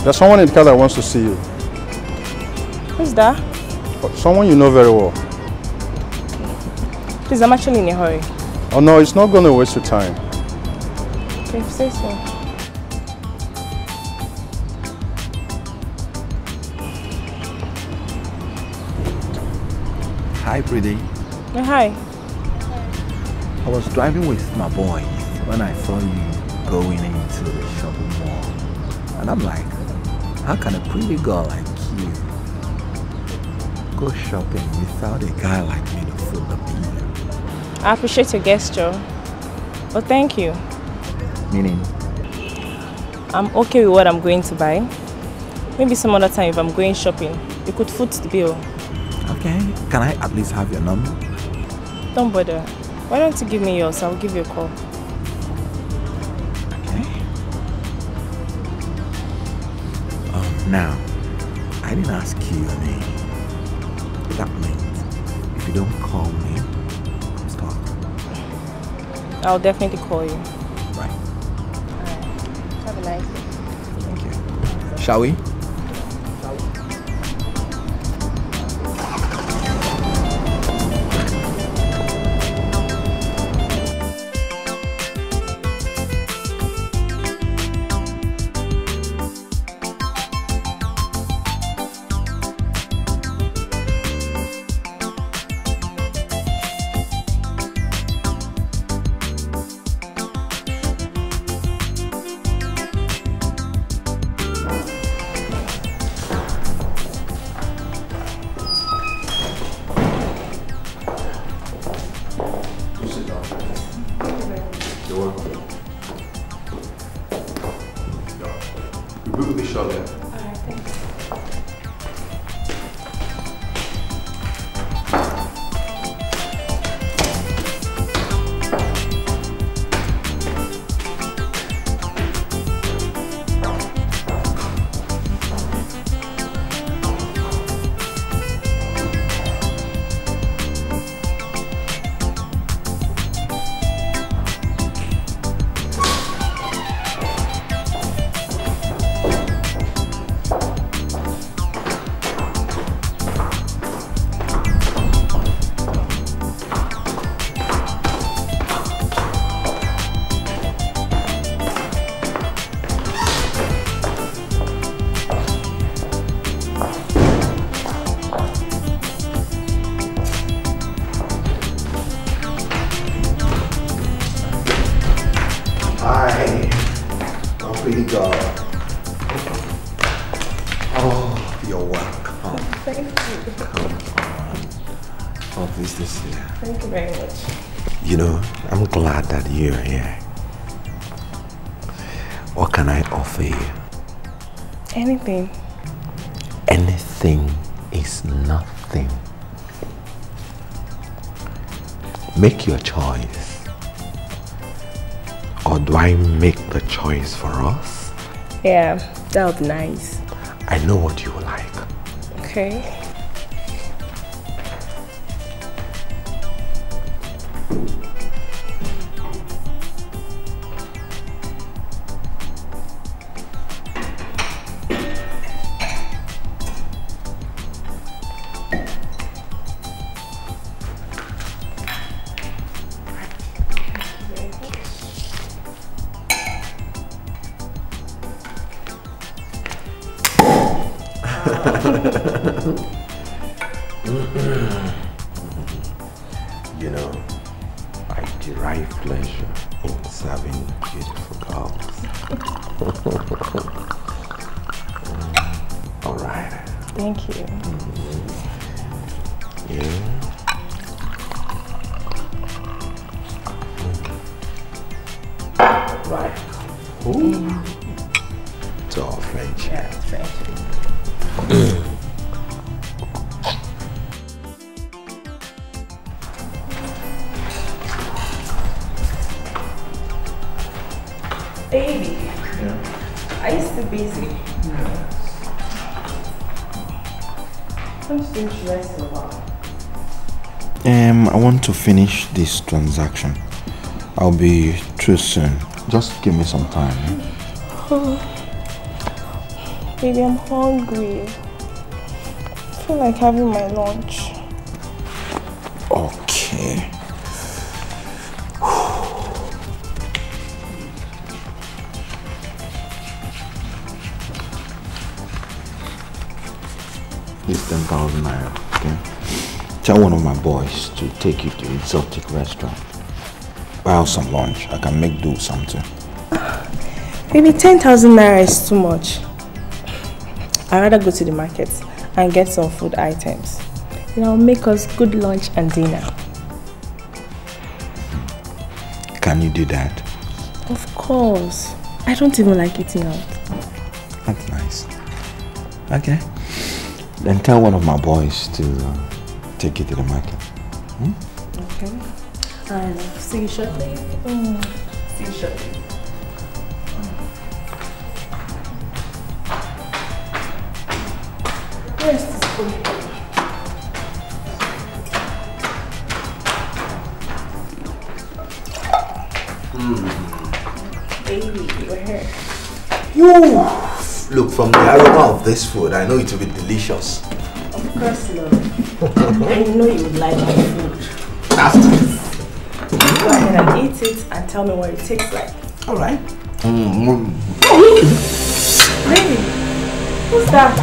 There's someone in the car that wants to see you. Who's that? Someone you know very well. Please, I'm actually in a hurry. Oh no, it's not going to waste your time. Okay, say so. Hi, pretty. Oh, hi. I was driving with my boys when I saw you going into the shopping mall. And I'm like, how can a pretty girl like you go shopping without a guy like me to fill the bill? I appreciate your gesture, but thank you. Meaning? I'm okay with what I'm going to buy. Maybe some other time if I'm going shopping, you could foot the bill. Okay, can I at least have your number? Don't bother. Why don't you give me yours? I'll give you a call. Okay. Now, I didn't ask you your name. That means if you don't call me, I'm stuck. I'll definitely call you. Right. Alright. Have a nice day. Thank you. Shall we? Anything. Anything is nothing. Make your choice. Or do I make the choice for us? Yeah, that would be nice. I know what you like. Okay. You know, I derive pleasure in serving beautiful girls. All right. Thank you. Yeah. Right. Ooh. It's all friendship. Yeah, it's friendship. Baby, yeah. Are you still busy? Yeah. Don't you think you rest a while? I want to finish this transaction. I'll be through soon. Just give me some time. Baby, I'm hungry. I feel like having my lunch. Okay. Here's 10,000 naira, okay? Tell one of my boys to take you to an exotic restaurant. Buy out some lunch. I can make do something. Maybe 10,000 naira is too much. I'd rather go to the market and get some food items. Then I'll make us good lunch and dinner. Can you do that? Of course. I don't even like eating out. That's nice. Okay. Then tell one of my boys to take you to the market. Okay. And see you shortly. See you shortly. Where's this food? Baby, you're here. Woo! Look, from the aroma of this food, I know it will be delicious. Of course, love. I know you would like my food. After. Go ahead and eat it and tell me what it tastes like. Alright. Really? What's that?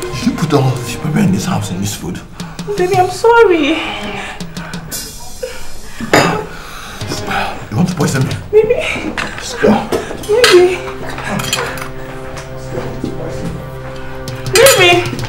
Did you put all this pepper in this house, in this food? Baby, I'm sorry. You want to poison me? Baby. Let's go. Baby. Baby.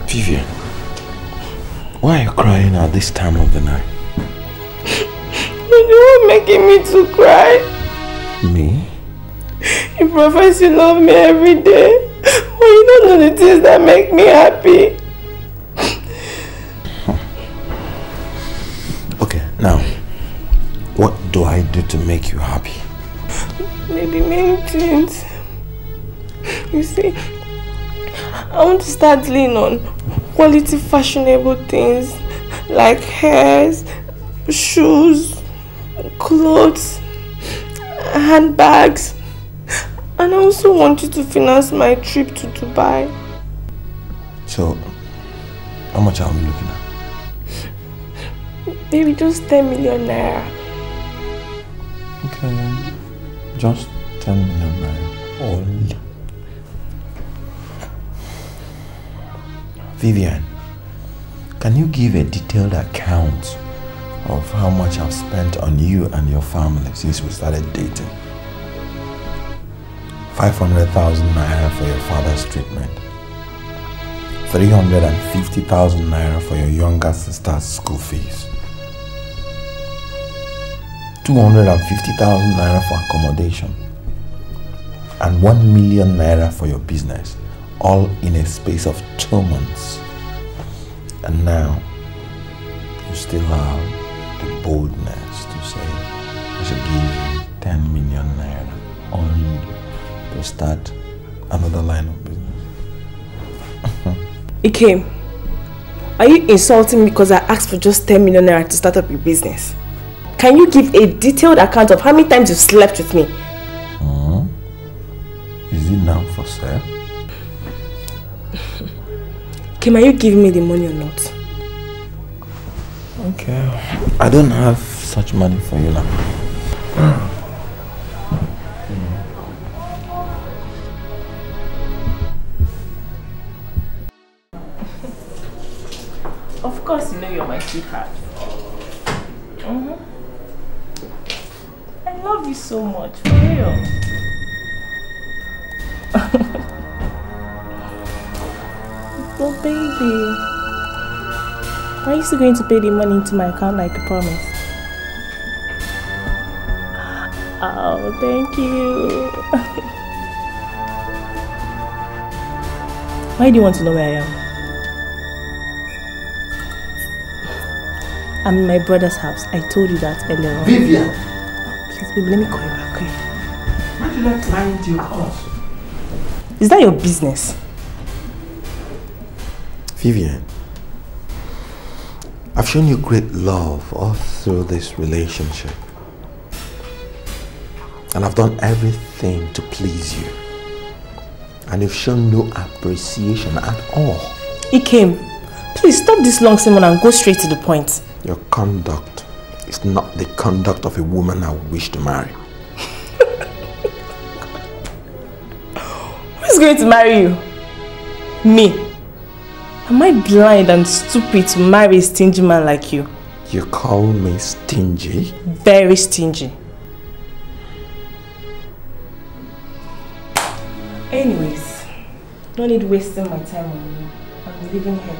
Vivian, why are you crying at this time of the night? You're making me to cry. Me? You profess you love me every day, but you don't know the things that make me happy. Okay, now, what do I do to make you happy? Maybe many things. You see, I want to start dealing on quality fashionable things like hairs, shoes, clothes, handbags. And I also want you to finance my trip to Dubai. So, how much are we looking at? Maybe just 10 million naira. Okay, just 10 million naira only. Vivian, can you give a detailed account of how much I've spent on you and your family since we started dating? 500,000 naira for your father's treatment, 350,000 naira for your younger sister's school fees, 250,000 naira for accommodation, and 1 million naira for your business, all in a space of 2 months. And now, you still have the boldness to say I should give you 10 million naira only to start another line of business. Dikeh, are you insulting me because I asked for just 10 million naira to start up your business? Can you give a detailed account of how many times you slept with me? Is it now for sale? Kim, are you giving me the money or not? Okay. I don't have such money for you now. Of course you know you're my sweetheart. I love you so much, for real. But baby, are you still going to pay the money into my account like you promised? Oh, thank you. Why do you want to know where I am? I'm in my brother's house. I told you that earlier on. Vivian! Please, baby, let me call you back, okay? Why do you like lying to your calls? Is that your business? Vivian, I've shown you great love all through this relationship. And I've done everything to please you. And you've shown no appreciation at all. Ikem, please stop this long sermon and go straight to the point. Your conduct is not the conduct of a woman I wish to marry. Who's going to marry you? Me. Am I blind and stupid to marry a stingy man like you? You call me stingy? Very stingy. Anyways, no need wasting my time on you. I'm leaving here.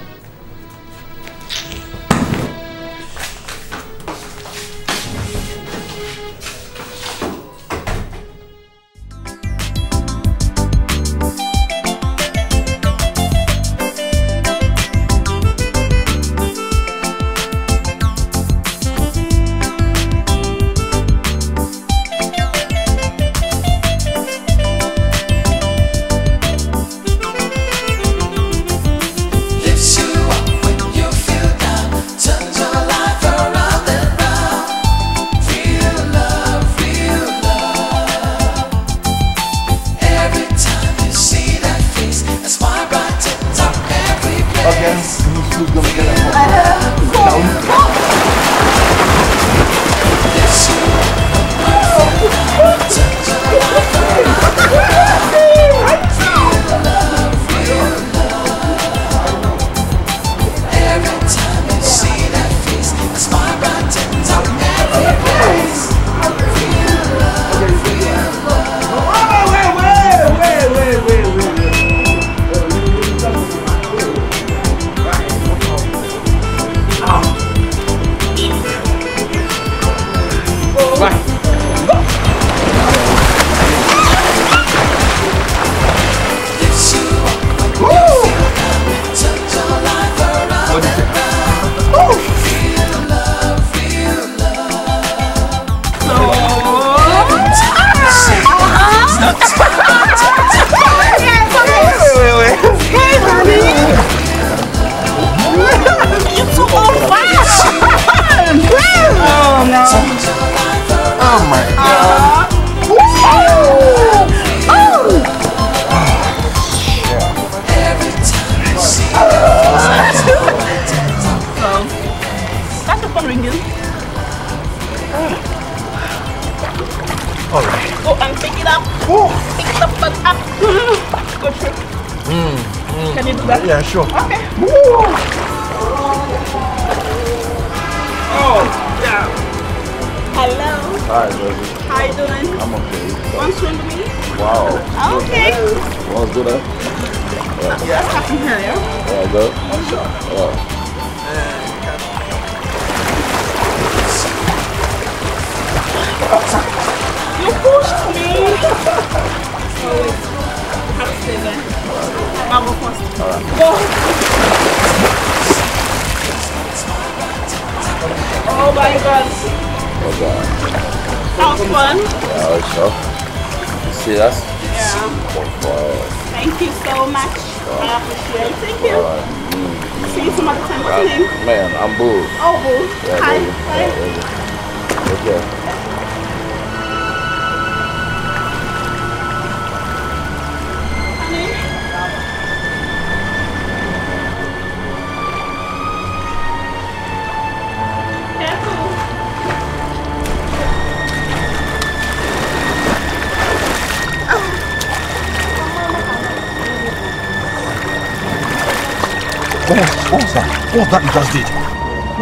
What was that? What was that you just did?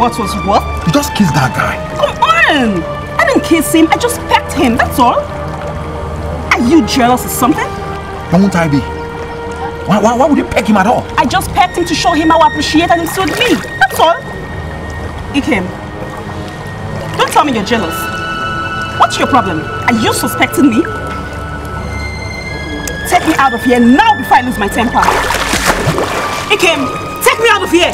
What was what? You just kissed that guy. Come on! I didn't kiss him, I just pecked him, that's all. Are you jealous or something? Why won't I be? Why would you peck him at all? I just pecked him to show him how I appreciate and he stood me, that's all. Ikem, don't tell me you're jealous. What's your problem? Are you suspecting me? Take me out of here now before I lose my temper. Ikem, take me out of here!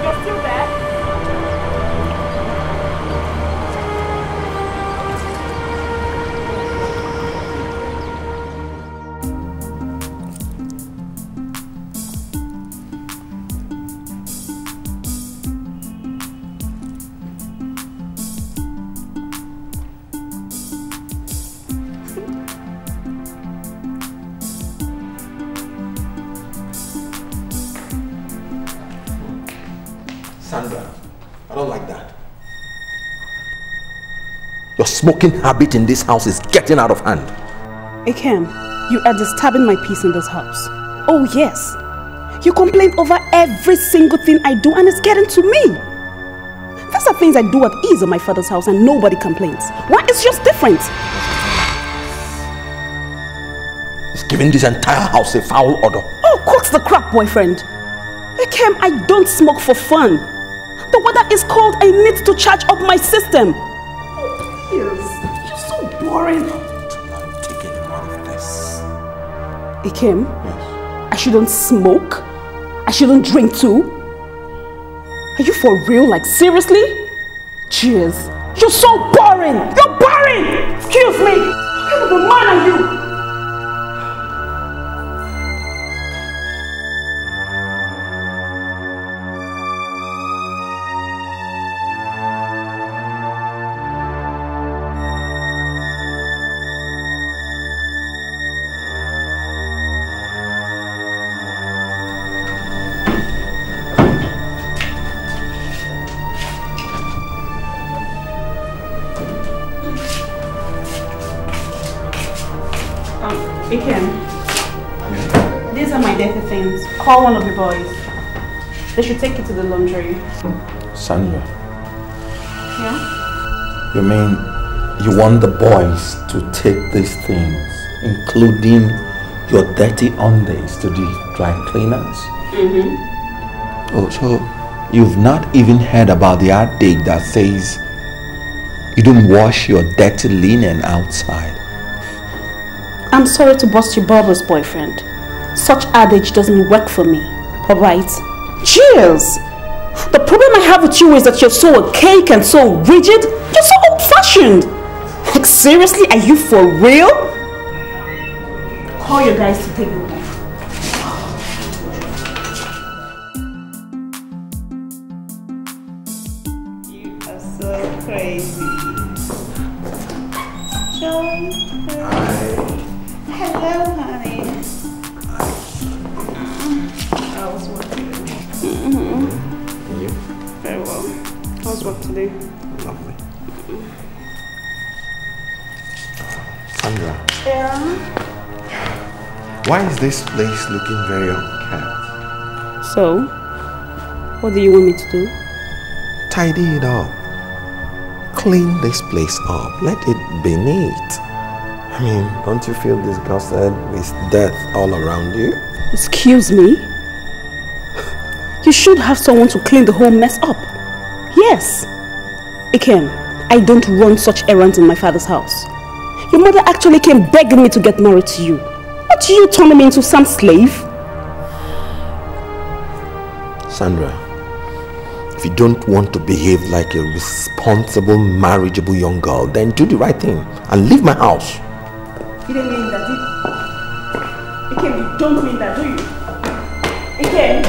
You're still there? Sandra, I don't like that. Your smoking habit in this house is getting out of hand. Ikem, you are disturbing my peace in this house. Oh yes. You complain over every single thing I do and it's getting to me. These are things I do at ease in my father's house and nobody complains. Why? It's just different. It's giving this entire house a foul odor. Oh, quotes the crap, boyfriend. Ikem, I don't smoke for fun. The weather is cold. I need to charge up my system. Oh, yes. You're so boring. I'm taking him out of this. Ikem, Yes. I shouldn't smoke. I shouldn't drink too. Are you for real? Like seriously? Cheers. You're so boring. You're boring. Excuse me. What kind of a man are you? Ikem, these are my dirty things. Call one of the boys. They should take it to the laundry. Sandra, Yeah? you mean you want the boys to take these things, including your dirty undies, to the dry cleaners? Mm-hmm. Oh, so you've not even heard about the adage that says you don't wash your dirty linen outside? I'm sorry to bust your bubbles, boyfriend. Such adage doesn't work for me. Alright? Cheers! The problem I have with you is that you're so archaic and so rigid. You're so old-fashioned. Like seriously, are you for real? Call your guys to take me home. You are so crazy. John. Hello, honey. I was working. You? Very well. How's work today? Lovely. Sandra, Yeah. why is this place looking very unkept? So, what do you want me to do? Tidy it up. Clean this place up. Let it be neat. I mean, don't you feel disgusted with death all around you? Excuse me? You should have someone to clean the whole mess up. Yes. Ikem, I don't run such errands in my father's house. Your mother actually came begging me to get married to you. Not you turning me into some slave. Sandra, if you don't want to behave like a responsible, marriageable young girl, then do the right thing and leave my house. You didn't mean that, did you? Ikem, you don't mean that, do you? Ikem?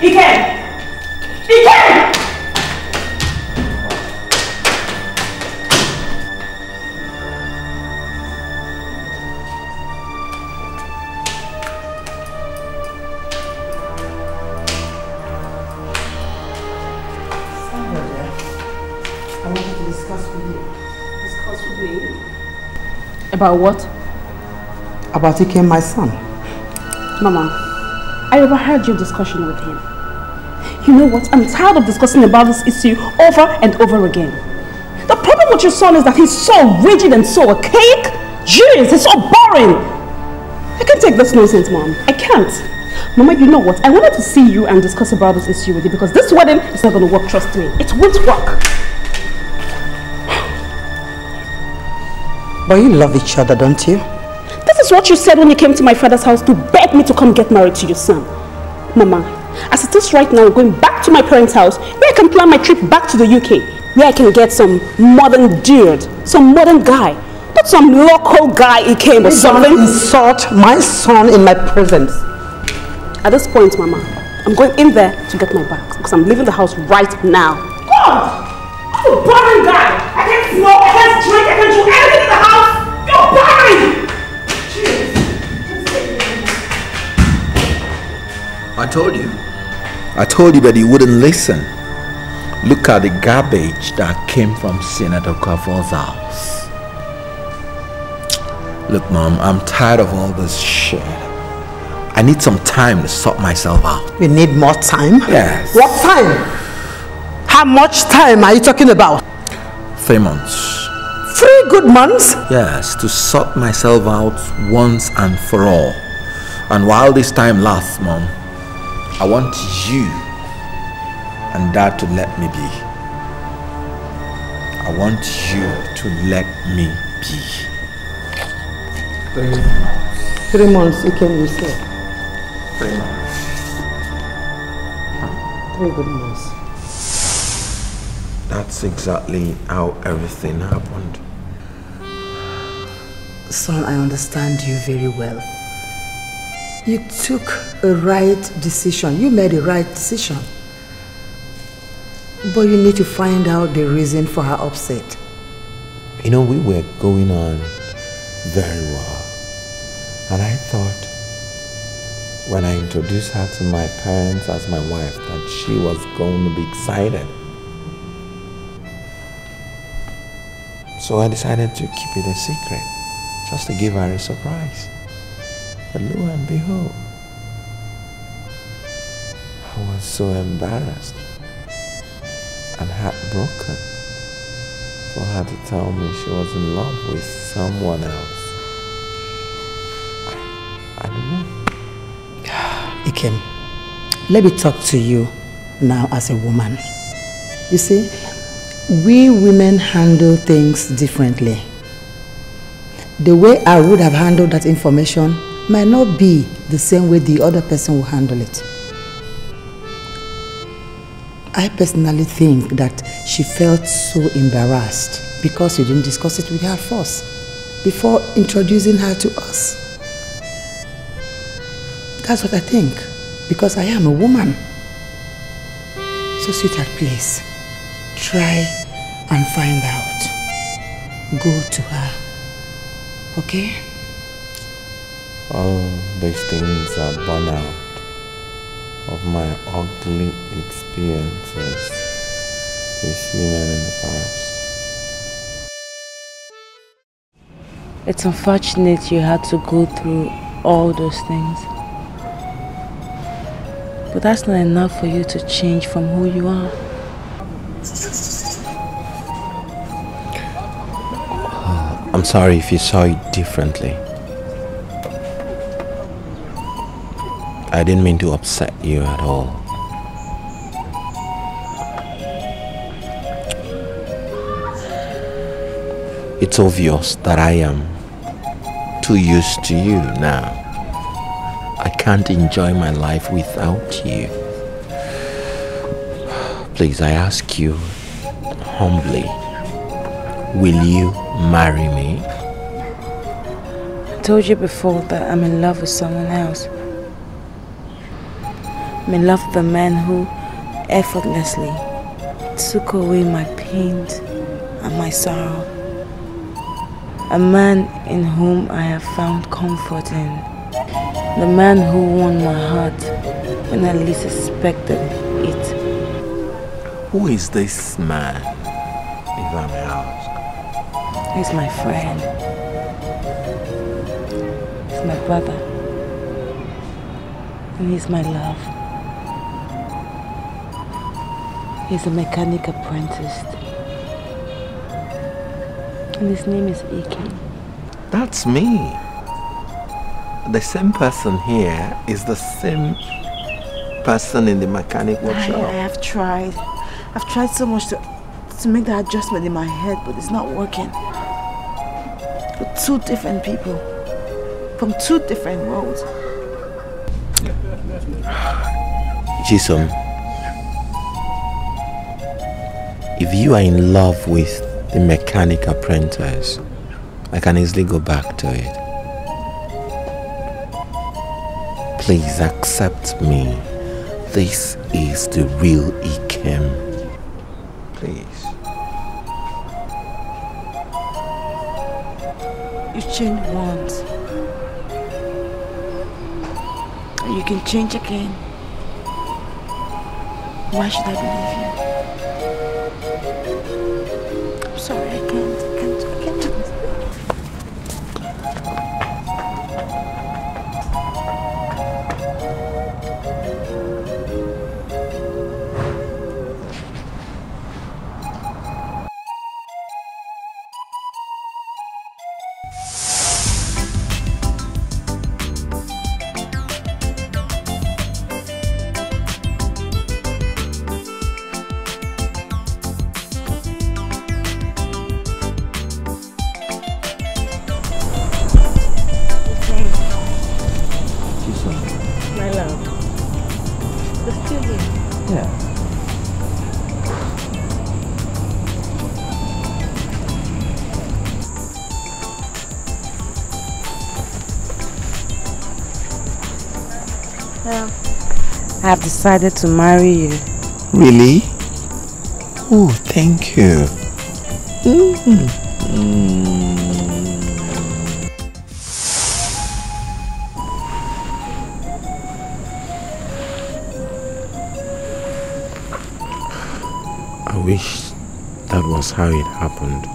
Ikem! Ikem! About what? About Ikem, my son. Mama, I overheard your discussion with him. You know what? I'm tired of discussing about this issue over and over again. The problem with your son is that he's so rigid and so archaic. Jeez, he's so boring. I can't take this nonsense, Mom. I can't. Mama, you know what? I wanted to see you and discuss about this issue with you because this wedding is not going to work, trust me. It won't work. But you love each other, don't you? This is what you said when you came to my father's house to beg me to come get married to your son. Mama, as it is right now, I'm going back to my parents' house where I can plan my trip back to the UK, where I can get some modern dude, some modern guy, not some local guy he came or something. Don't insult my son in my presence. At this point, Mama, I'm going in there to get my bags because I'm leaving the house right now. God! I'm a boring guy! I can't smoke, I can't drink, I can't do anything in the house! You're boring! I told you, but you wouldn't listen. Look at the garbage that came from Senator Okafor's house. Look, Mom, I'm tired of all this shit. I need some time to sort myself out. You need more time? Yes. What time? How much time are you talking about? 3 months. 3 good months? Yes, to sort myself out once and for all. And while this time lasts, Mom, I want you and Dad to let me be. I want you to let me be. 3 months, you can say. 3 months. 3 good months. That's exactly how everything happened. Son, I understand you very well. You took a right decision. You made a right decision. But you need to find out the reason for her upset. You know, we were going on very well. And I thought when I introduced her to my parents as my wife that she was going to be excited. So I decided to keep it a secret, just to give her a surprise. But lo and behold, I was so embarrassed and heartbroken for her to tell me she was in love with someone else. I don't know. Ikem, let me talk to you now as a woman. You see, we women handle things differently. The way I would have handled that information might not be the same way the other person will handle it. I personally think that she felt so embarrassed because you didn't discuss it with her first, before introducing her to us. That's what I think, because I am a woman. So sweetheart, please, try and find out. Go to her, okay? All these things are born out of my ugly experiences with women in the past. It's unfortunate you had to go through all those things. But that's not enough for you to change from who you are. I'm sorry if you saw it differently. I didn't mean to upset you at all. It's obvious that I am too used to you now. I can't enjoy my life without you. Please, I ask you humbly, will you marry me? I told you before that I'm in love with someone else. I'm in love with a man who effortlessly took away my pains and my sorrow. A man in whom I have found comfort in. The man who won my heart when I least expected it. Who is this man, if I may ask? He's my friend. He's my brother. And he's my love. He's a mechanic apprentice. And his name is Dikeh. That's me. The same person here is the same person in the mechanic workshop. I have tried. I've tried so much to make that adjustment in my head, but it's not working. We're two different people from two different worlds. Chisom, if you are in love with the mechanic apprentice, I can easily go back to it. Please accept me. This is the real Ikem. Please. You changed once. And you can change again. Why should I believe you? I'm sorry, I can't do this. I've decided to marry you. Really? Oh, thank you. I wish that was how it happened.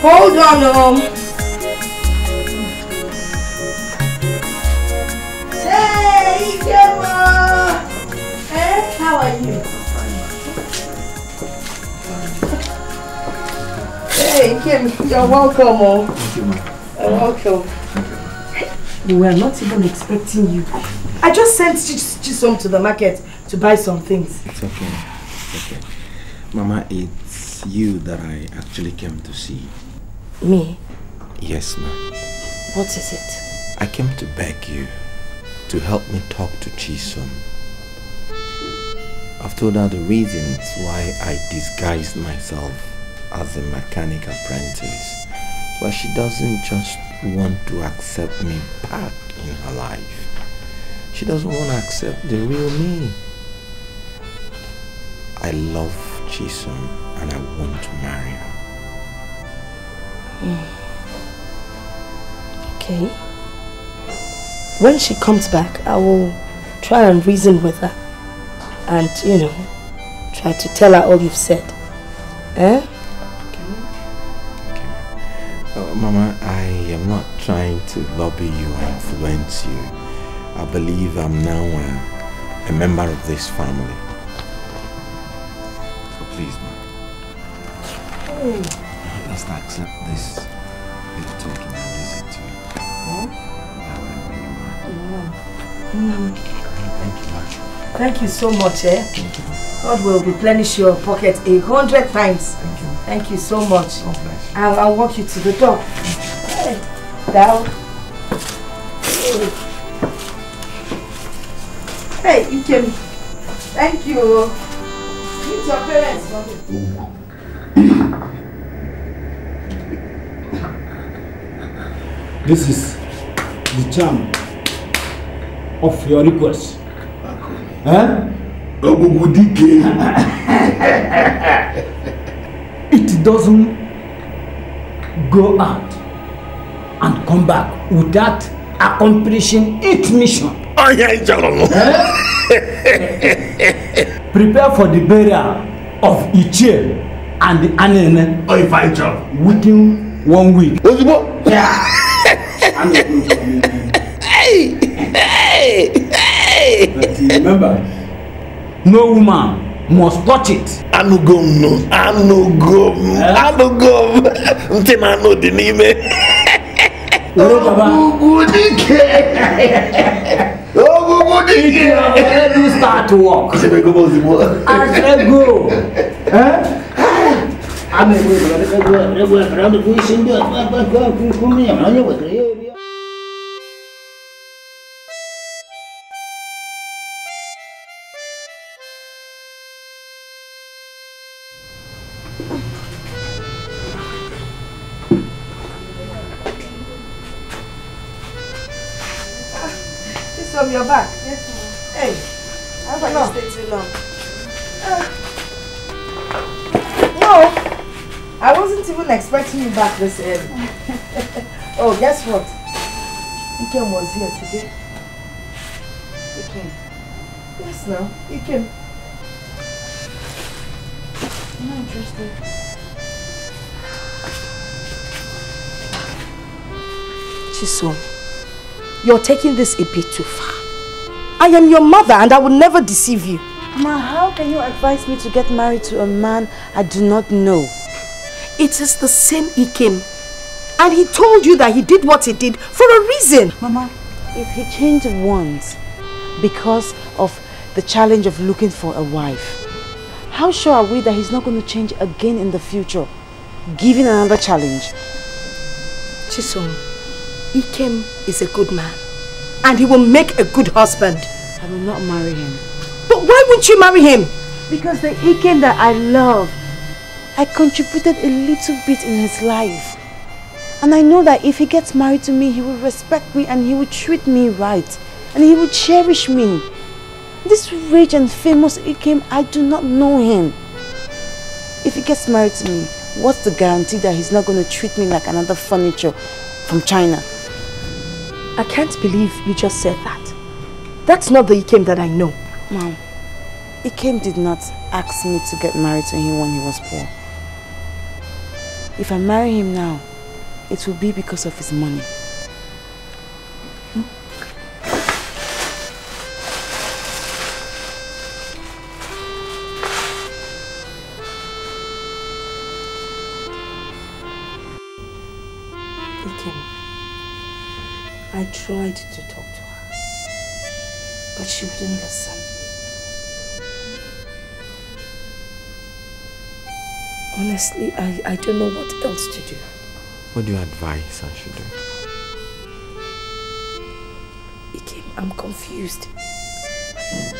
Hold on, Hey, Gemma! Hey, how are you? Hey, Kim, you're welcome, Thank you, ma. You're welcome. We were not even expecting you. I just sent Chisom to the market to buy some things. It's okay. It's okay. Mama, it's you that I actually came to see. Me? Yes, ma'am. What is it? I came to beg you to help me talk to Chisom. I've told her the reasons why I disguised myself as a mechanic apprentice, but she doesn't just want to accept me back in her life. She doesn't want to accept the real me. I love Chisom and I want to marry her. Okay. When she comes back, I will try and reason with her. And, you know, try to tell her all you've said. Eh? Mama, I am not trying to lobby you or influence you. I believe I'm now a member of this family. So please, ma. Let's not accept this little talking and listen to you. Thank you, ma. Thank you so much, eh? Thank you. God will replenish your pocket 100 times. Thank you. Thank you so much. God bless you. I'll walk you to the door. Hey, down. Hey, you can. Thank you. Meet your parents, mommy. This is the charm of your request. Huh? Dikeh. It doesn't go out and come back without accomplishing its mission. Prepare for the burial of Ichie and the Anene within 1 week. Yeah. But remember, no woman must touch it. Anugom. Ntima no dinime. Dikeh. You start to walk. I said go. From your back. Yes, ma'am. Hey, how about you stay too long? No, I wasn't even expecting you back this early. Oh, guess what? Ikem was here today. Ikem. Yes, now. Ikem. I'm not interested. Chisom. You're taking this a bit too far. I am your mother and I will never deceive you. Ma, how can you advise me to get married to a man I do not know? It is the same Ikem. And he told you that he did what he did for a reason. Mama, if he changed once because of the challenge of looking for a wife, how sure are we that he's not going to change again in the future, given another challenge? Chisom, Ikem is a good man and he will make a good husband. I will not marry him. But why won't you marry him? Because the Ikem that I love, I contributed a little bit in his life. And I know that if he gets married to me, he will respect me and he will treat me right. And he will cherish me. This rich and famous Ikem, I do not know him. If he gets married to me, what's the guarantee that he's not going to treat me like another furniture from China? I can't believe you just said that. That's not the Ikem that I know. Mom, Ikem did not ask me to get married to him when he was poor. If I marry him now, it will be because of his money. I tried to talk to her, but she wouldn't listen. Honestly, I don't know what else to do. What do you advise I should do? Ikem, I'm confused.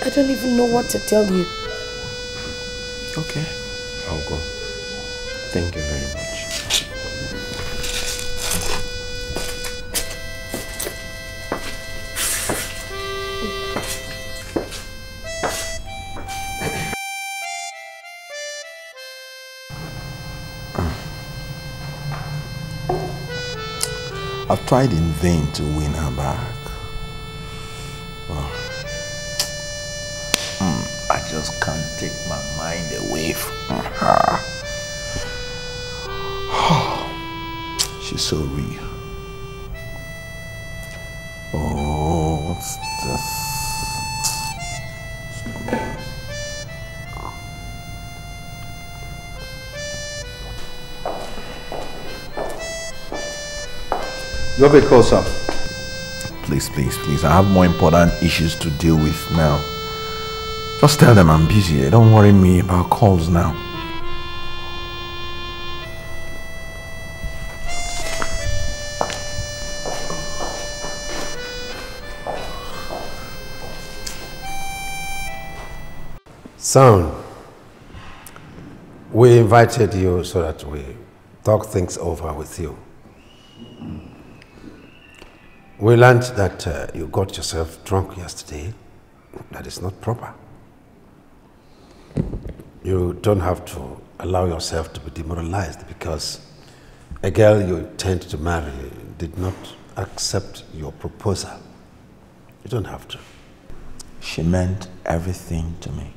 I don't even know what to tell you. Okay, I'll go. Thank you very much. I've tried in vain to win her back. I just can't take my mind away from her. She's so real. Oh, what's this? You have a call, sir. Please, please, please. I have more important issues to deal with now. Just tell them I'm busy. Don't worry me about calls now. Son, we invited you so that we talk things over with you. We learned that you got yourself drunk yesterday. That is not proper. You don't have to allow yourself to be demoralized because a girl you intend to marry did not accept your proposal. You don't have to. She meant everything to me.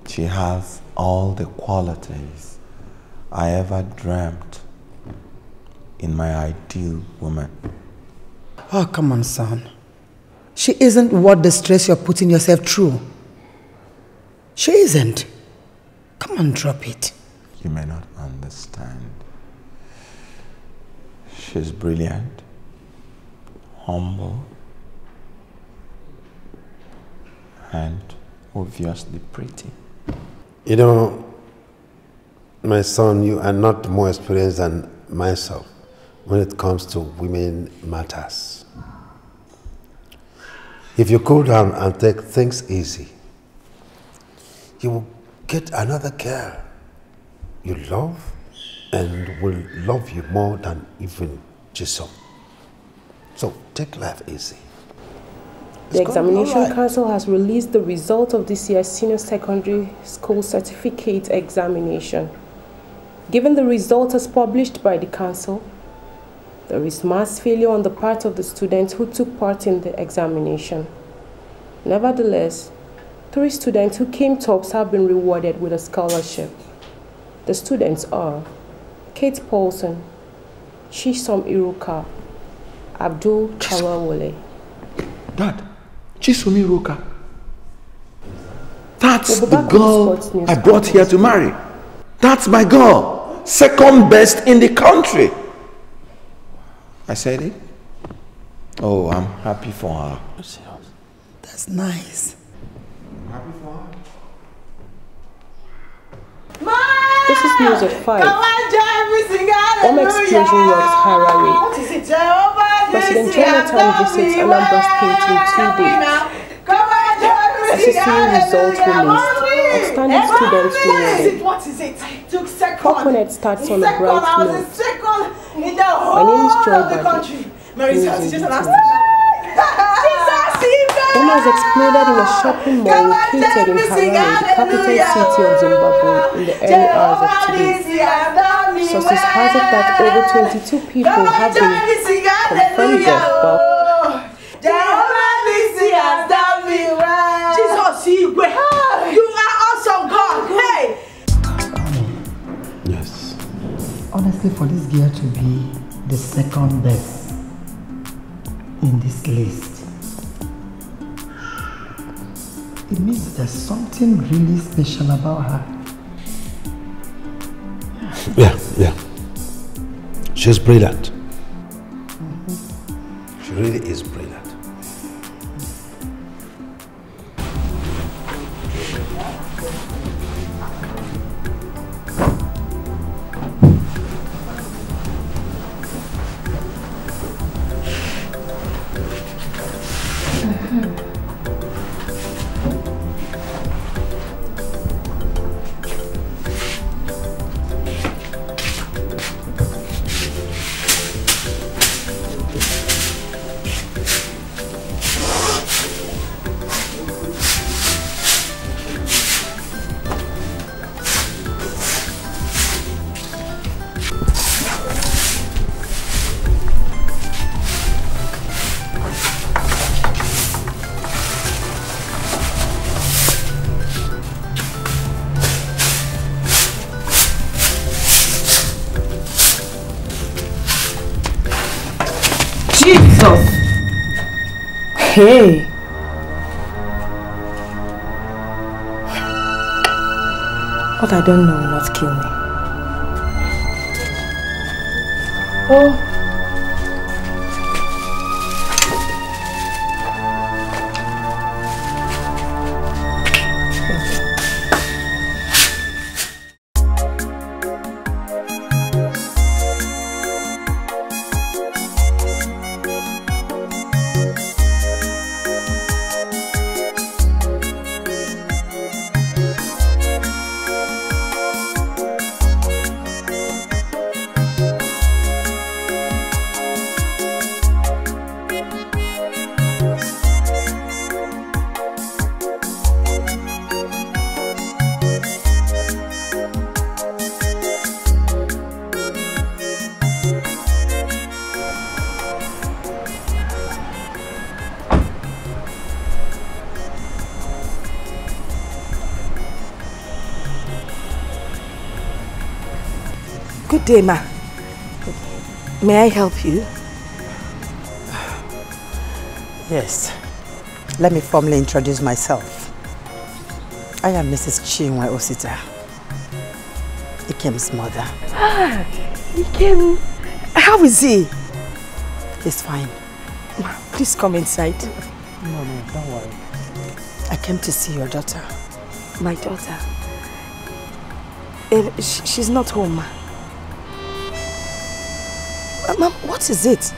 She has all the qualities I ever dreamt in my ideal woman. Oh, come on, son. She isn't worth the stress you're putting yourself through. She isn't. Come on, drop it. You may not understand. She's brilliant, humble, and obviously pretty. You know, my son, you are not more experienced than myself when it comes to women matters. If you cool down and take things easy, you will get another girl you love and will love you more than even Jisoo. So take life easy. The Examination Council has released the result of this year's Senior Secondary School Certificate Examination. Given the result as published by the Council, there is mass failure on the part of the students who took part in the examination. Nevertheless, 3 students who came tops have been rewarded with a scholarship. The students are Kate Paulson, Chisom Iruka, Abdul Kalawole. Dad, Chisom Iruka. That's the girl I brought here to marry. That's my girl. Second best in the country. I said it. Oh, I'm happy for her. That's nice. I'm happy for her. This is news at 5. Home explosion rocks Harare. President Jonathan visits Anambra State in 2 days. SSC results released. Outstanding students rewarded. Coconut starts on a bright note. My name is Joy Badi. Bomb has exploded in a shopping mall located in Harare, the capital city of Zimbabwe, in the early hours of today. Sources hazard that over 22 people have been confirmed dead, but You are awesome, God. Hey! Yes. Honestly, for this girl to be the second best in this list, it means there's something really special about her. Yeah. She's brilliant. She really is brilliant. Jesus! Hey! What I don't know will not kill me. Oh! Good day, ma. May I help you? Yes. Let me formally introduce myself. I am Mrs. Chinwe Osita, Ikem's mother. Ah, Ikem. How is he? He's fine. Ma, please come inside. No, don't worry. I came to see your daughter. My daughter? She's not home, ma. Ma'am, what is it?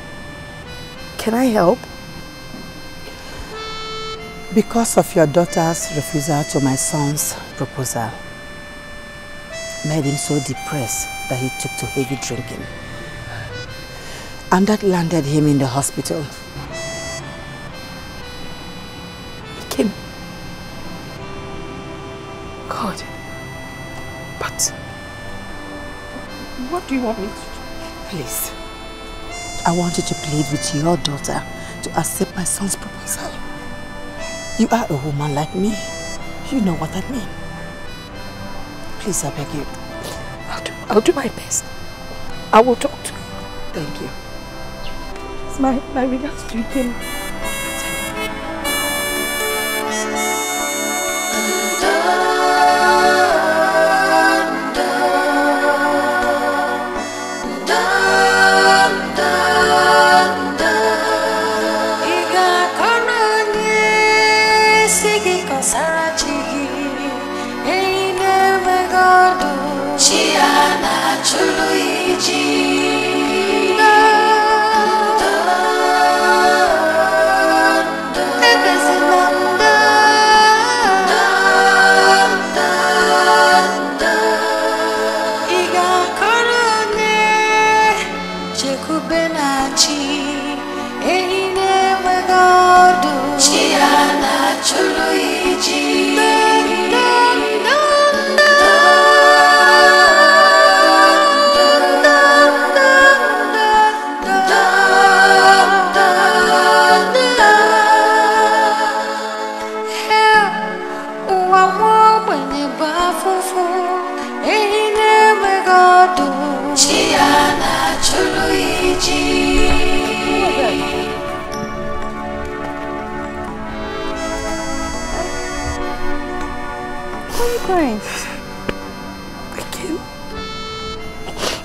Can I help? Because of your daughter's refusal to my son's proposal, made him so depressed that he took to heavy drinking. And that landed him in the hospital. Kim. God. But what do you want me to do? Please. I want you to plead with your daughter to accept my son's proposal. You are a woman like me. You know what I mean. Please, I beg you. I'll do my best. I will talk to her. Thank you. It's my regards to you, Kim.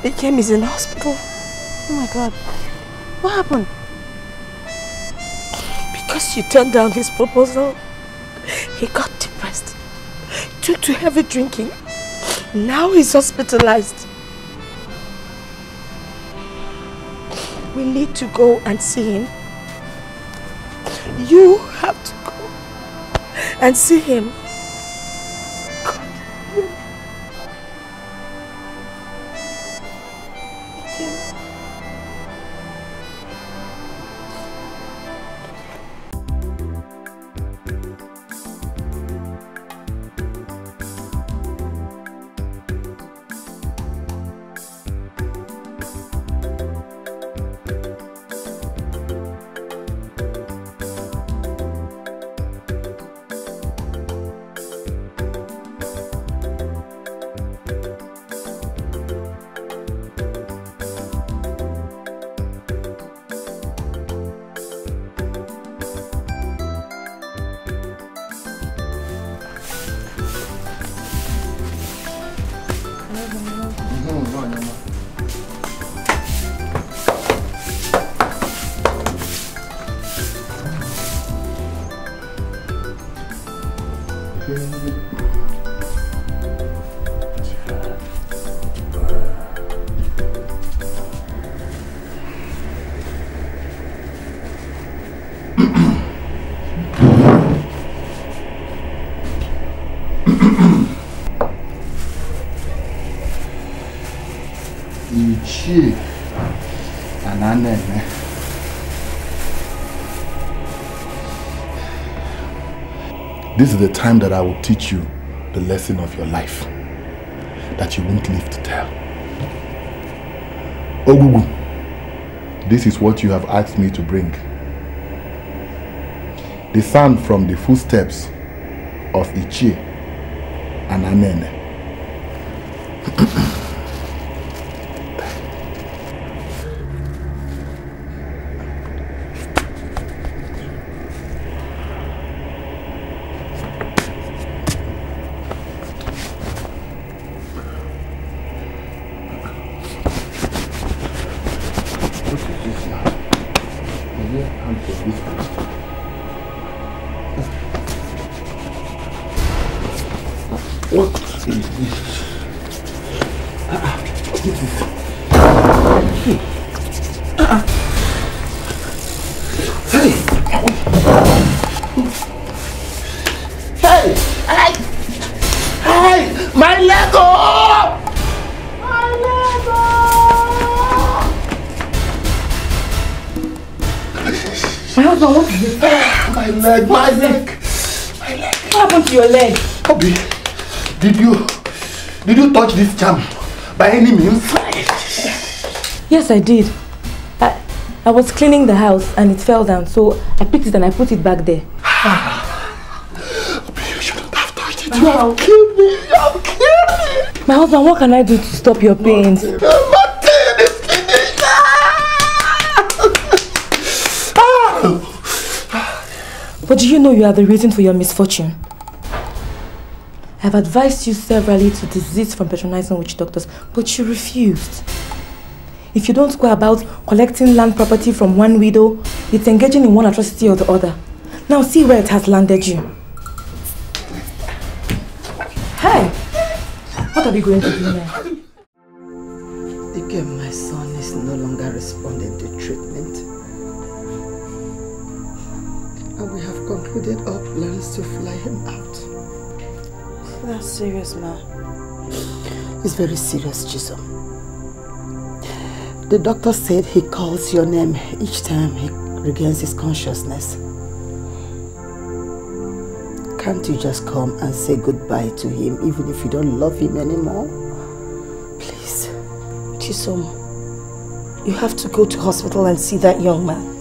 Ikem is in the hospital. Oh my God. What happened? Because you turned down his proposal, he got depressed. Took to heavy drinking. Now he's hospitalized. We need to go and see him. You have to go and see him. Ichie and Anene. This is the time that I will teach you the lesson of your life that you won't live to tell. Ogugu, this is what you have asked me to bring. The sound from the footsteps of Ichie and Anene. My leg. What happened to your leg? Obi, did you touch this charm by any means? Yes, I did. I was cleaning the house and it fell down, so I picked it and I put it back there. Obi, you shouldn't have touched it. You have killed me. You have killed me. My husband, what can I do to stop your pains? But do you know you are the reason for your misfortune? I have advised you severally to desist from patronizing witch doctors, but you refused. If you don't go about collecting land property from one widow, it's engaging in one atrocity or the other. Now see where it has landed you. Hey! What are we going to do now? Dikeh, my son is no longer responding to treatment. And we have concluded our plans to fly him out. That's serious, ma. It's very serious, Chisom. The doctor said he calls your name each time he regains his consciousness. Can't you just come and say goodbye to him even if you don't love him anymore? Please. Chisom, you have to go to hospital and see that young man.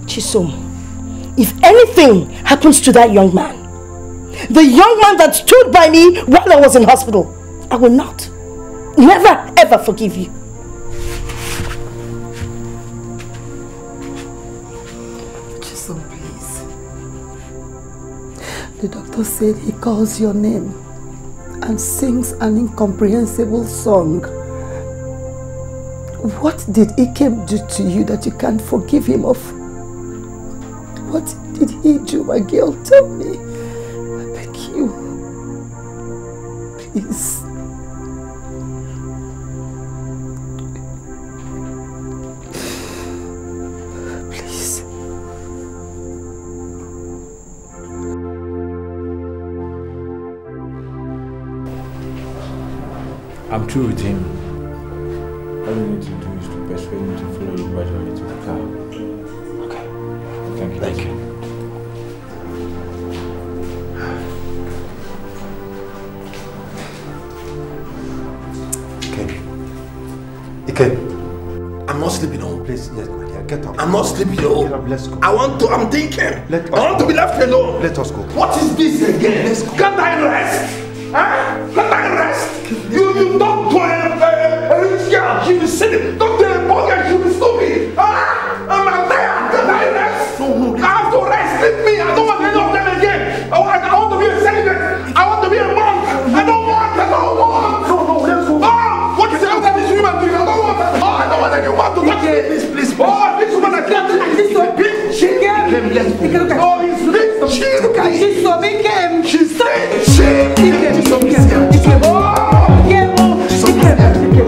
Chisom, if anything happens to that young man, the young man that stood by me while I was in hospital, I will not, never ever forgive you. Chisom, please. The doctor said he calls your name and sings an incomprehensible song. What did Ikem do to you that you can't forgive him of? What did he do, my girl? Tell me. I beg you. Please. Please. I'm through with him. All you need to do is to persuade him to follow you gradually to the car. Okay. Thank you. Thank you. Okay. I'm not sleeping home. Please, yes, my dear, get up. I'm not sleeping home. Get up, let's go. I'm thinking. I want to be left alone. Let us go. What is this again? Let's go. Can't I rest? Huh? Can't I rest? You talk to a rich girl, she will sit it. Talk to a poor girl, she will stupid. Huh? I'm not there. Can't I rest? No, I have to rest. Leave me. I don't want any of them again. I want to be a celibate. I want to be a monk. I don't want. No, let's go. What is the other this woman doing? I don't want. I don't want anyone to touch me. Please. Oh, this woman I can't do this. She's so big. She came. Oh, he's big. She's so big. She's so big. She's so big. Oh,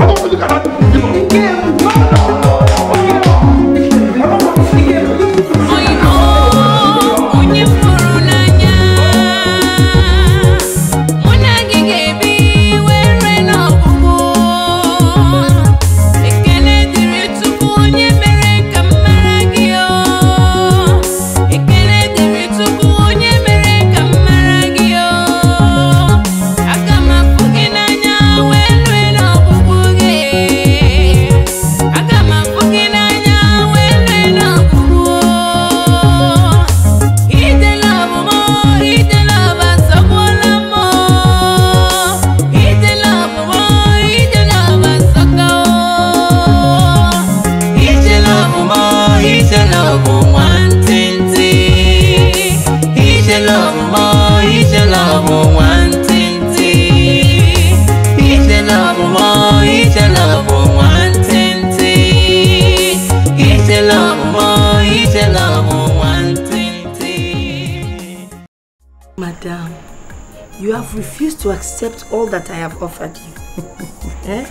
I don't look at that. have refused to accept all that I have offered you. Eh?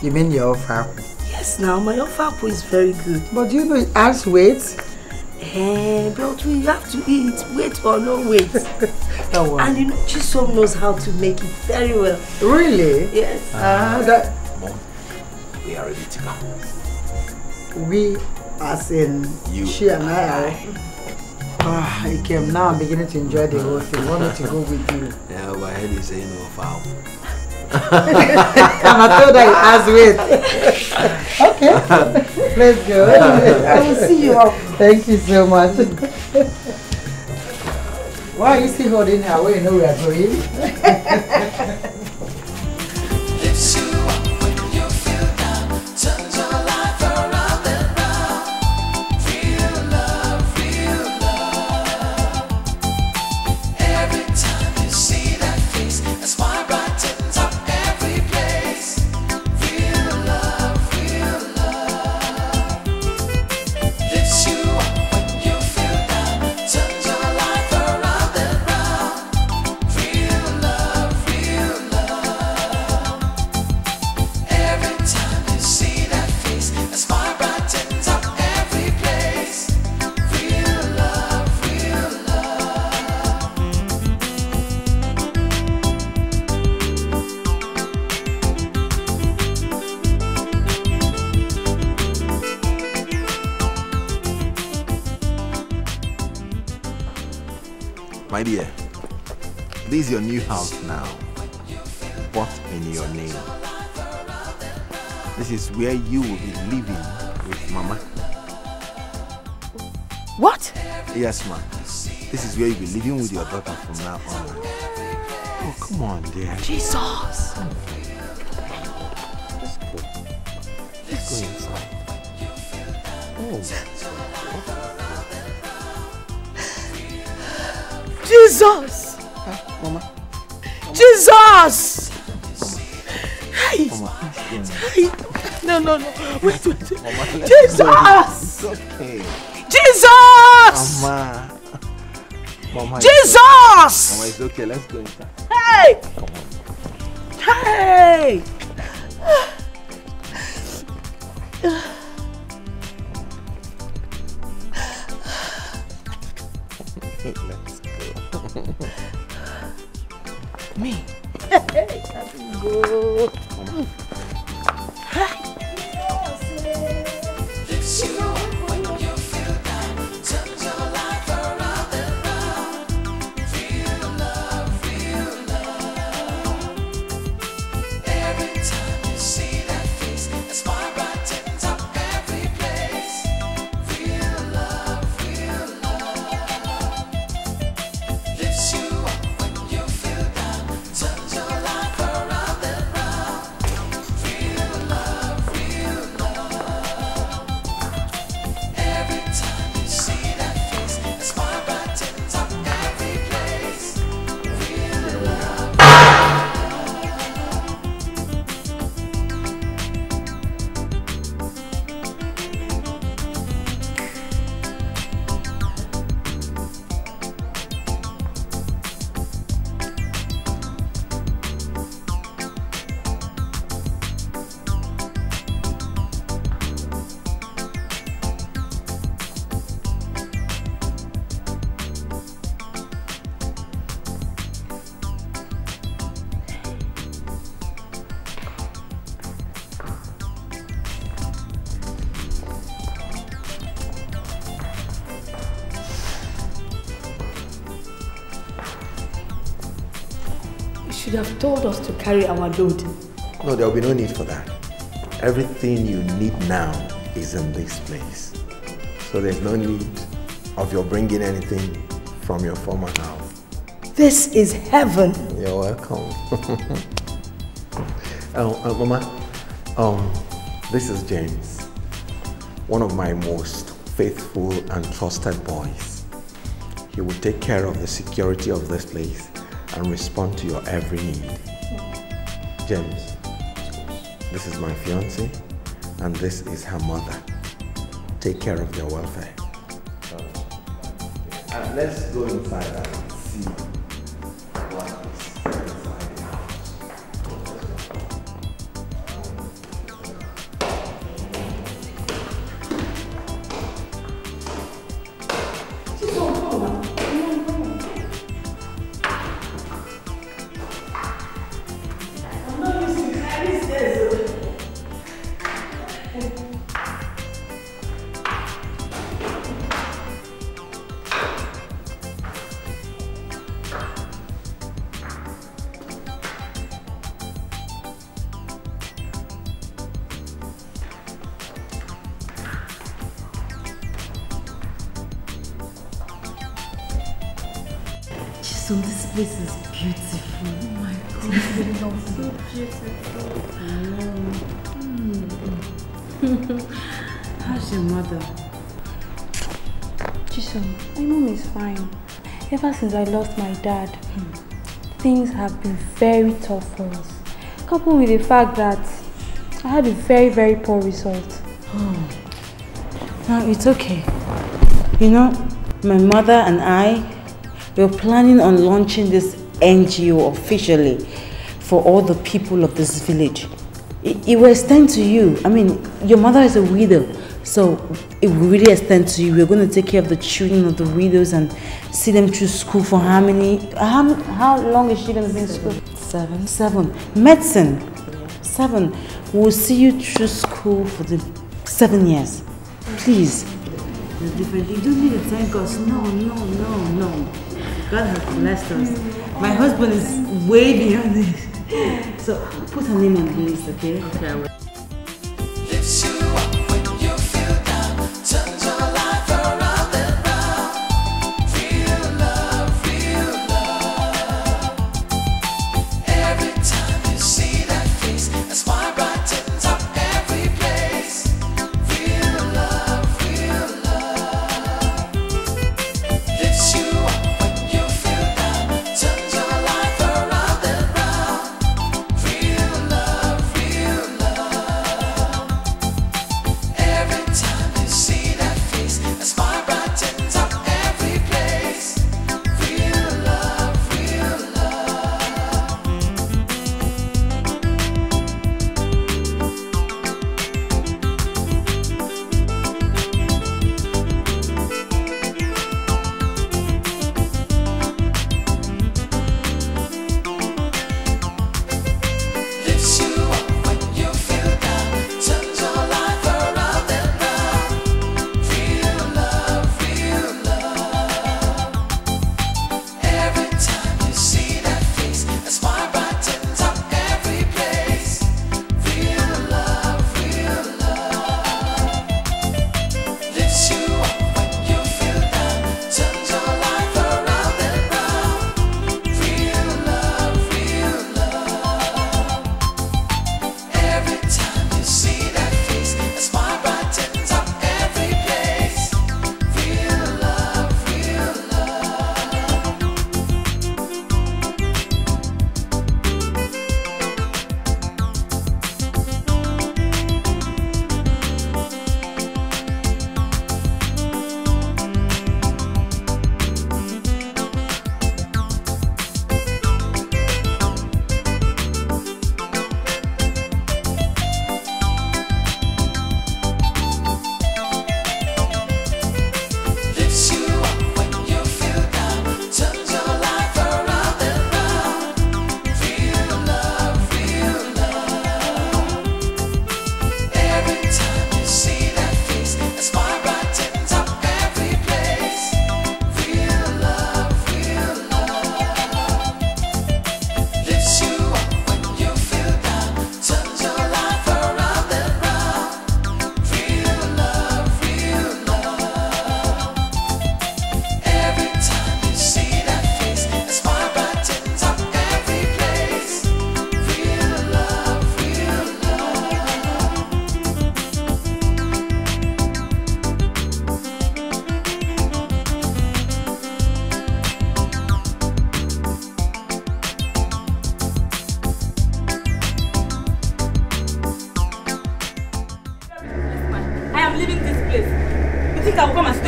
You mean your offer? Yes, now my offer is very good. But you know it adds weight. But we have to eat, weight or no weight. Oh, wow. And you know, Chisom knows how to make it very well. Really? Yes. Mom, we are ready to go. We, as in you, she and I. I came now. I'm beginning to enjoy the whole thing. I want me to go with you. Yeah, my head is saying no foul. And I told her it has weight. Okay, let's go. I will see you up. Thank you so much. Why are you still holding her? Well, you know we are going. My dear, this is your new house now. What in your name? This is where you will be living with Mama. What? Yes, ma'am. This is where you'll be living with your daughter from now on. Oh, come on, dear. Jesus! Let's go inside. Oh. Jesus! Mama. Jesus! Mama. Hey! Mama. Hey! No. Wait. Mama, Jesus! It's okay. Jesus! Mama. Mama. Jesus! Mama, it's okay. Let's go inside. Hey! Come on. Hey! Let's go. Me? Let's go. Should have told us to carry our load. No, there will be no need for that. Everything you need now is in this place. So there's no need of your bringing anything from your former house. This is heaven. You're welcome. Mama, this is James, one of my most faithful and trusted boys. He will take care of the security of this place and respond to your every need. James, this is my fiancée, and this is her mother. Take care of their welfare. Let's go inside and see what is. So this place is beautiful. Oh my God, it's so beautiful. How's your mother? Chisom, my mom is fine. Ever since I lost my dad, things have been very tough for us. Coupled with the fact that I had a very, very poor result. Oh. No, it's okay. You know, my mother and I, we're planning on launching this NGO officially for all the people of this village. It will extend to you. I mean, your mother is a widow, so it will really extend to you. We're going to take care of the children of the widows and see them through school for how long is she going to be in school? 7. Medicine. 7. We'll see you through school for the 7 years. Please. You don't need to thank us. No. God has blessed us. My husband is way beyond this. So put her name on the list, okay? Okay, I will.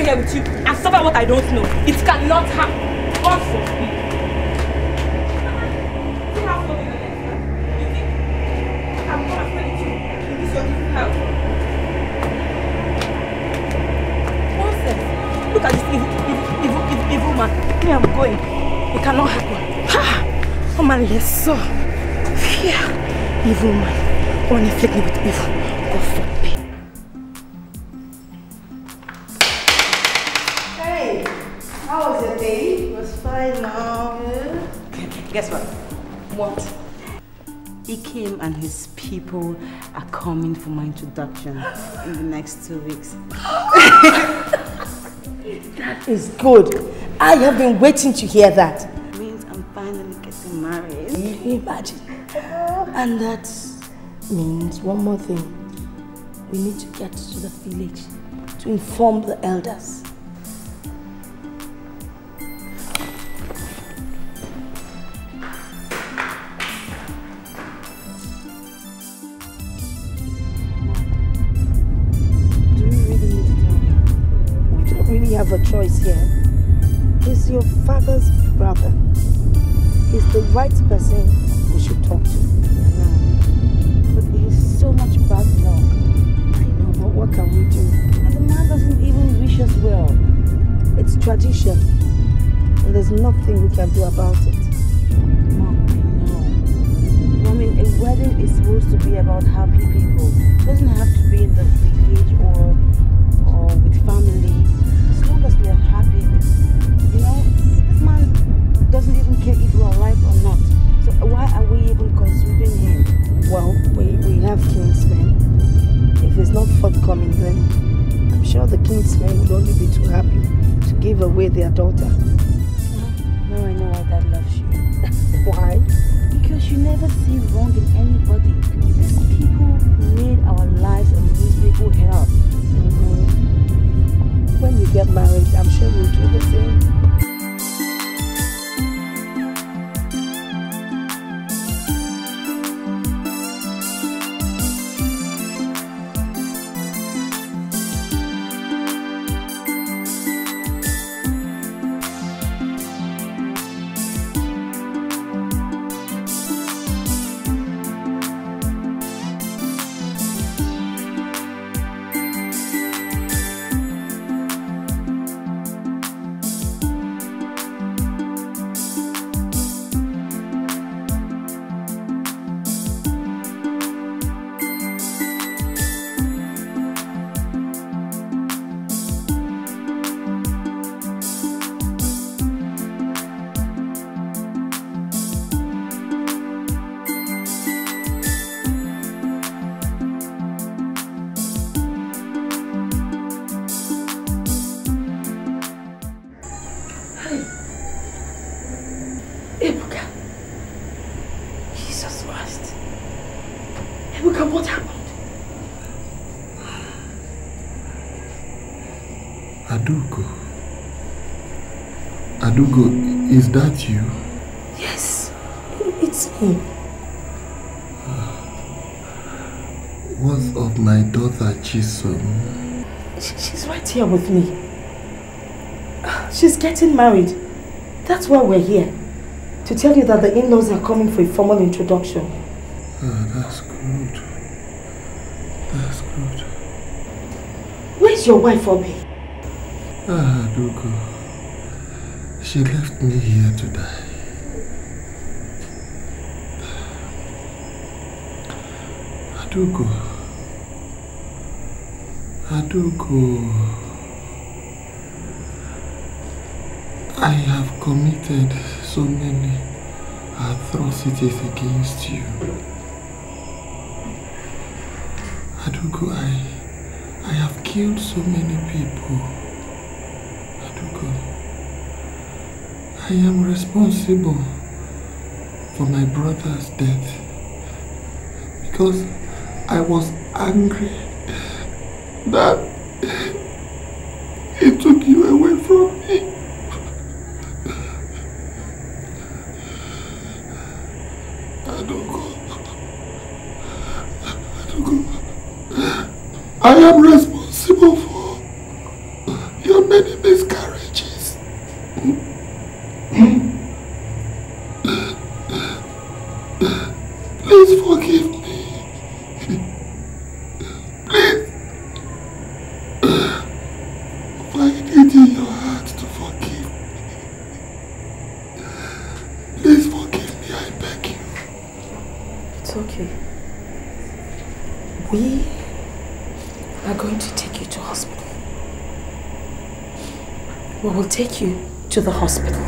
With you and suffer what I don't know. It cannot happen. God forbid. See how funny you are. You think I'm going to spend with you in this your evil house? Nonsense. Look at this evil man. Me, I'm going. It cannot happen. Ha! Oh man, let's so. Fear. Evil man. Don't inflict me with evil. God forbid. Guess what? What? Dikeh and his people are coming for my introduction in the next 2 weeks. That is good. I have been waiting to hear that. It means married. Can you imagine? And that means one more thing. We need to get to the village to inform the elders. Do you really need to tell me? We don't really have a choice here. He's your father's brother. He's the right person we should talk to. But he's so much bad luck. I know, but what can we do? And the man doesn't even wish us well. It's tradition. And there's nothing we can do about it. Mom, I know. I mean, a wedding is supposed to be about happy people. It doesn't have to be in the village or with family. As long as we are happy. You know, this man doesn't even care if we are alive or not. So why are we even considering him? Well, we have kinsmen. If it's not forthcoming, then I'm sure the kinsmen would only be too happy to give away their daughter. Now I know why Dad loves you. Why? Because you never see wrong in anybody. These people made our lives a miserable hell. When you get married, I'm sure you'll do the same. What happened? Adugo, is that you? Yes, it's me. What's of my daughter Chisom? She's right here with me. She's getting married. That's why we're here. To tell you that the in-laws are coming for a formal introduction. That's good. That's good. Where's your wife, Obi? Adugo. She left me here to die. Adugo. I have committed so many atrocities against you. Adugo, I have killed so many people. Adugo, I am responsible for my brother's death because I was angry that he took you away from me. Adugo, I am responsible for your many miscarriages. Please forgive me. Please. Find it in your heart to forgive me. Please forgive me, I beg you. It's okay. We are going to take you to hospital. We will take you to the hospital.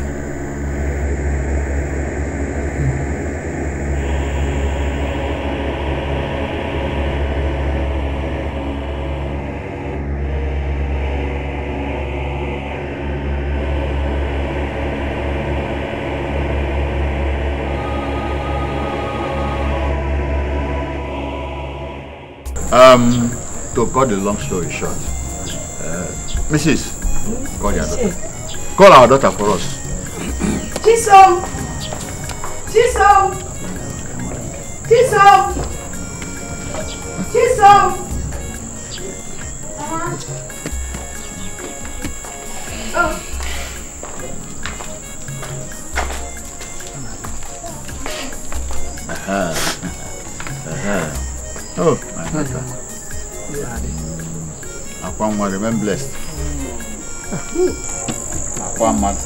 To cut the long story short, Mrs. Call your daughter. Call our daughter for us. Chisom! Chisom! Chisom! Chisom! Oh. Oh, my daughter. Upon one, remain blessed. Upon one.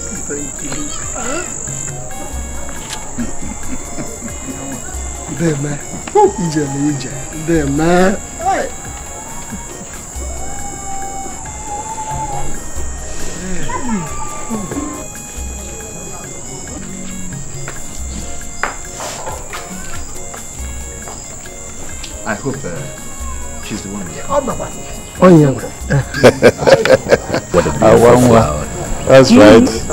There, man. There, man. I hope she's the one. Oh, yeah. What a beautiful flower. That's right. It's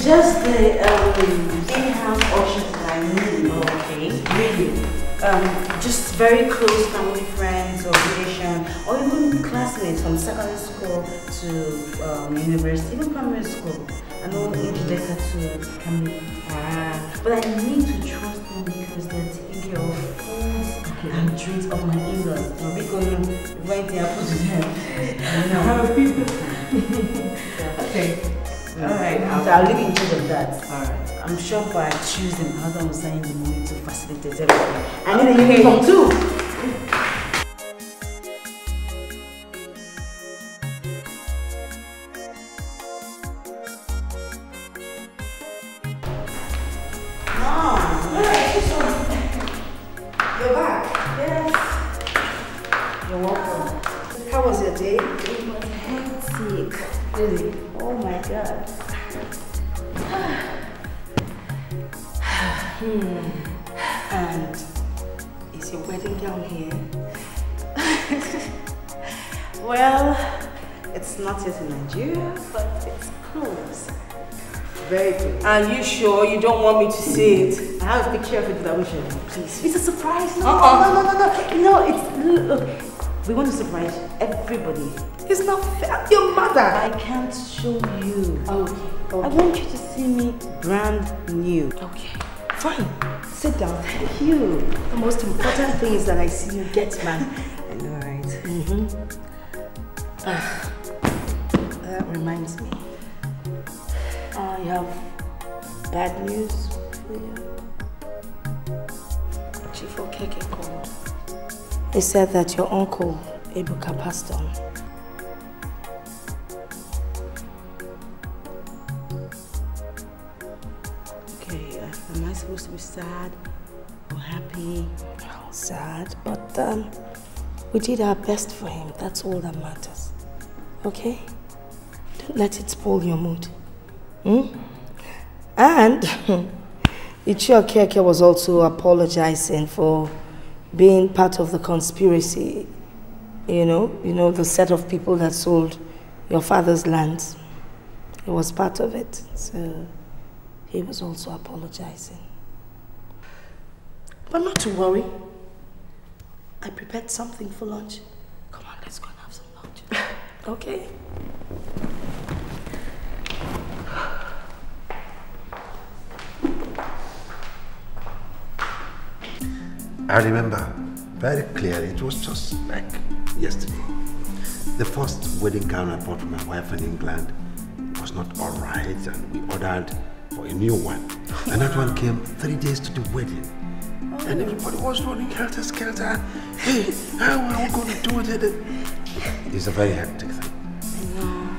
just the in-house options that I need. Okay, really. Just very close family friends or relation, or even classmates from secondary school to university, even primary school. I know EDbere too can be, but I need to trust them because they're taking care of foods and drinks of my in-laws. Because if anything happens to them, okay. Alright, I'll leave you in charge of that. Alright. I'm sure by Tuesday, my husband will send the money to facilitate everything. I need a uniform too. You're back? Yes. You're welcome. How was your day? It was hectic. Really? Oh my god. And is your wedding gown here? Well, it's not yet in Nigeria, but it's close. Very good. Are you sure you don't want me to see it? I have a picture of it that I will show you. Please. It's a surprise. No, it's look. We want to surprise everybody. It's not fair. Your mother. I can't show you. Okay. I want you to see me brand new. Okay. Fine. Sit down. Thank you. The most important thing is that I see you get man. I know, right? That reminds me. I have bad news for you. Chief Okeke called. He said that your uncle, Ebuka, passed on. Okay, am I supposed to be sad or happy? Oh, sad, but we did our best for him. That's all that matters. Okay? Don't let it spoil your mood. And Ichi Okeke was also apologizing for being part of the conspiracy. You know the set of people that sold your father's lands. He was part of it, so he was also apologizing. But not to worry. I prepared something for lunch. Come on, let's go and have some lunch. Okay. I remember very clearly, it was just like yesterday. The first wedding gown I bought for my wife in England was not alright, and we ordered for a new one. And that one came 3 days to the wedding. And everybody was running helter-skelter. Hey, how are we going to do it? It's a very hectic thing.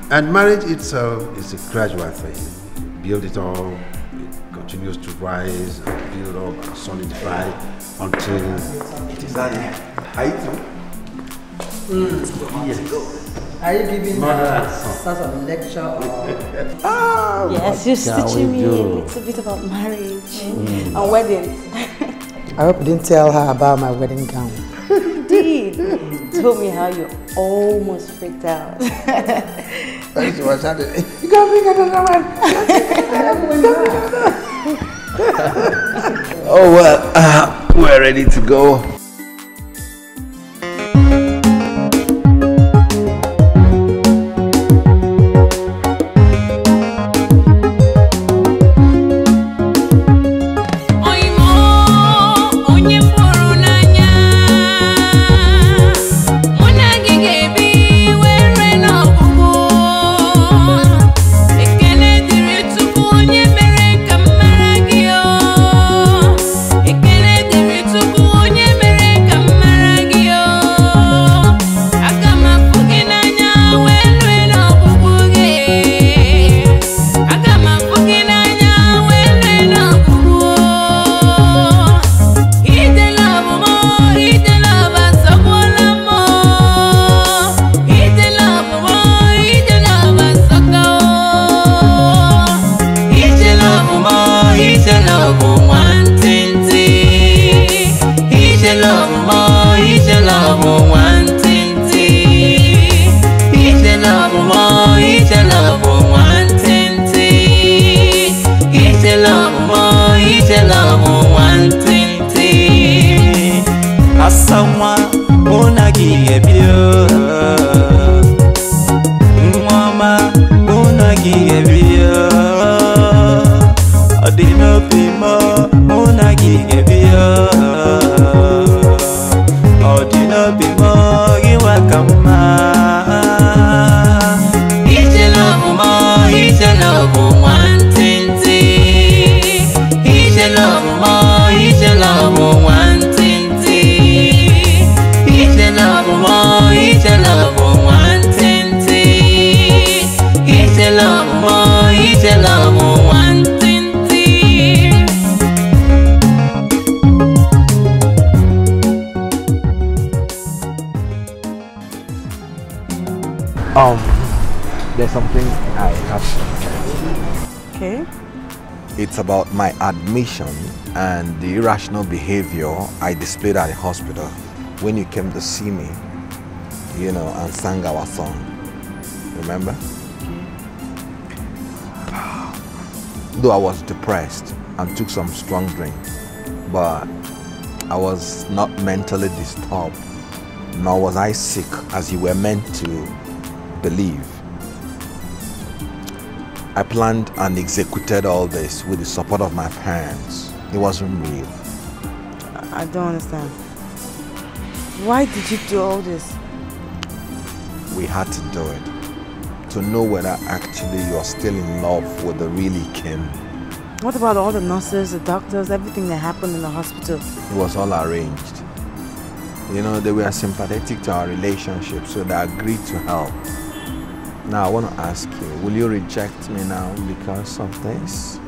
And marriage itself is a gradual thing. You build it all, it continues to rise and build up and solidify until it is at the height. Yes. Are you giving such a lecture? Yes, you're teaching me a little bit about marriage and weddings. I hope you didn't tell her about my wedding gown. Indeed. Told me how you almost freaked out. When she was shouting, you gotta bring another one. Oh well, we're ready to go. There's something I have to say. Okay. It's about my admission and the irrational behavior I displayed at the hospital when you came to see me, you know, and sang our song. Remember? Though I was depressed and took some strong drink, but I was not mentally disturbed, nor was I sick as you were meant to believe. I planned and executed all this with the support of my parents. It wasn't real. I don't understand. Why did you do all this? We had to do it to know whether actually you're still in love with the really Kim. What about all the nurses, the doctors, everything that happened in the hospital? It was all arranged. You know, they were sympathetic to our relationship, so they agreed to help. Now, I want to ask you, will you reject me now because of this?